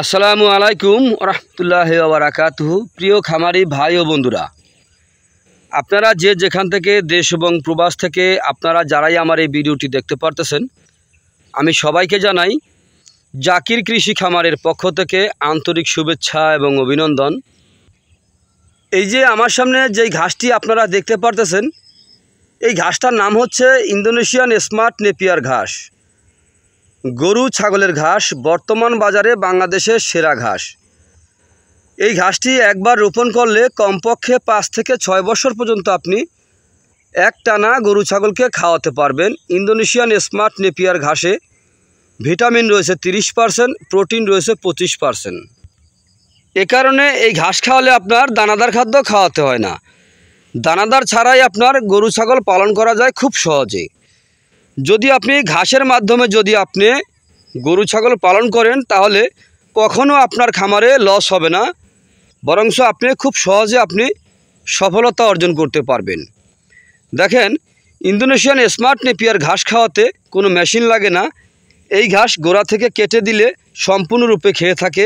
আসসালামু আলাইকুম রহমতুল্লাহি ওয়া বারাকাতুহু। প্রিয় খামারি ভাই ও বন্ধুরা, আপনারা যে যেখান থেকে দেশ এবং প্রবাস থেকে আপনারা যারাই আমার এই ভিডিওটি দেখতে পারতেছেন, আমি সবাইকে জানাই জাকির কৃষি খামারের পক্ষ থেকে আন্তরিক শুভেচ্ছা এবং অভিনন্দন। এই যে আমার সামনে যেই ঘাসটি আপনারা দেখতে পারতেছেন, এই ঘাসটার নাম হচ্ছে ইন্দোনেশিয়ান স্মার্ট নেপিয়ার ঘাস। গরু ছাগলের ঘাস, বর্তমান বাজারে বাংলাদেশের সেরা ঘাস। এই ঘাসটি একবার রোপণ করলে কমপক্ষে ৫ থেকে ৬ বছর পর্যন্ত আপনি একটানা গরু ছাগলকে খাওয়াতে পারবেন। ইন্দোনেশিয়ান স্মার্ট নেপিয়ার ঘাসে ভিটামিন রয়েছে ৩০%, প্রোটিন রয়েছে ২৫%। এ কারণে এই ঘাস খাওয়ালে আপনার দানাদার খাদ্য খাওয়াতে হয় না। দানাদার ছাড়াই আপনার গরু ছাগল পালন করা যায় খুব সহজে। যদি আপনি ঘাসের মাধ্যমে আপনি গরু ছাগল পালন করেন, তাহলে কখনো আপনার খামারে লস হবে না, বরঞ্চ আপনি খুব সহজে সফলতা অর্জন করতে পারবেন। দেখেন, ইন্দোনেশিয়ান স্মার্ট নেপিয়ার ঘাস খাওয়াতে কোনো মেশিন লাগে না। এই ঘাস গোড়া থেকে কেটে দিলে সম্পূর্ণরূপে খেয়ে থাকে।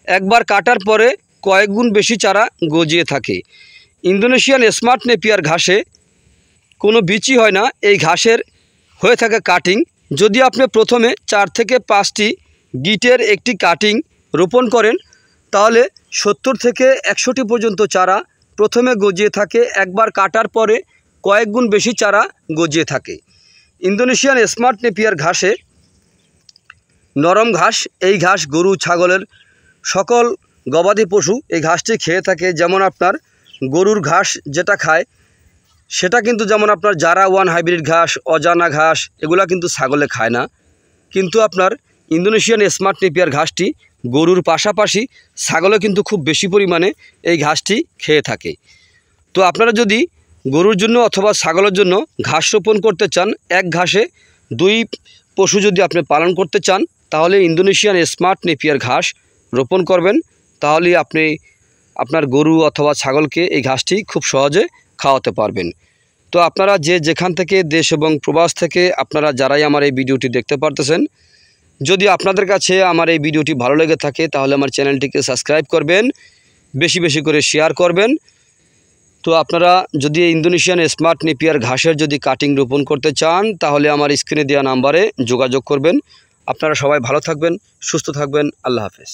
একবার কাটার পরে কয়েক গুণ বেশি চারা গজিয়ে থাকে। ইন্দোনেশিয়ান স্মার্ট নেপিয়ার ঘাসে কোনো বিচি হয় না, এই ঘাসের হয়ে থাকে কাটিং। যদি আপনি প্রথমে ৪ থেকে ৫টি গিটের একটি কাটিং রোপণ করেন, তাহলে ৭০ থেকে ১০০টি পর্যন্ত চারা প্রথমে গজিয়ে থাকে। একবার কাটার পরে কয়েক গুণ বেশি চারা গজিয়ে থাকে। ইন্দোনেশিয়ান স্মার্ট নেপিয়ার ঘাসে নরম ঘাস। এই ঘাস গরু ছাগলের সকল গবাদি পশু এই ঘাসটি খেয়ে থাকে। যেমন আপনার গরুর ঘাস যেটা খায়, সেটা কিন্তু যেমন আপনার জারা ওয়ান হাইব্রিড ঘাস, অজানা ঘাস, এগুলা কিন্তু ছাগলে খায় না। কিন্তু আপনার ইন্দোনেশিয়ান স্মার্ট নেপিয়ার ঘাসটি গরুর পাশাপাশি ছাগলে কিন্তু খুব বেশি পরিমাণে এই ঘাসটি খেয়ে থাকে। তো আপনারা যদি গরুর জন্য অথবা ছাগলের জন্য ঘাস রোপণ করতে চান, এক ঘাসে 2 পশু যদি আপনি পালন করতে চান, তাহলে ইন্দোনেশিয়ান স্মার্ট নেপিয়ার ঘাস রোপণ করবেন। তাহলে আপনি আপনার গরু অথবা ছাগলকে এই ঘাসটি খুব সহজে খাওয়াতে পারবেন। তো আপনারা যে যেখান থেকে দেশ এবং প্রবাস থেকে আপনারা যারাই আমার এই ভিডিওটি দেখতে পারতেছেন, যদি আপনাদের কাছে আমার এই ভিডিওটি ভালো লেগে থাকে, তাহলে আমার চ্যানেলটিকে সাবস্ক্রাইব করবেন, বেশি বেশি করে শেয়ার করবেন। তো আপনারা যদি ইন্দোনেশিয়ান স্মার্ট নেপিয়ার ঘাসের যদি কাটিং রোপণ করতে চান, তাহলে আমার স্ক্রিনে দেওয়া নাম্বারে যোগাযোগ করবেন। আপনারা সবাই ভালো থাকবেন, সুস্থ থাকবেন। আল্লাহ হাফেজ।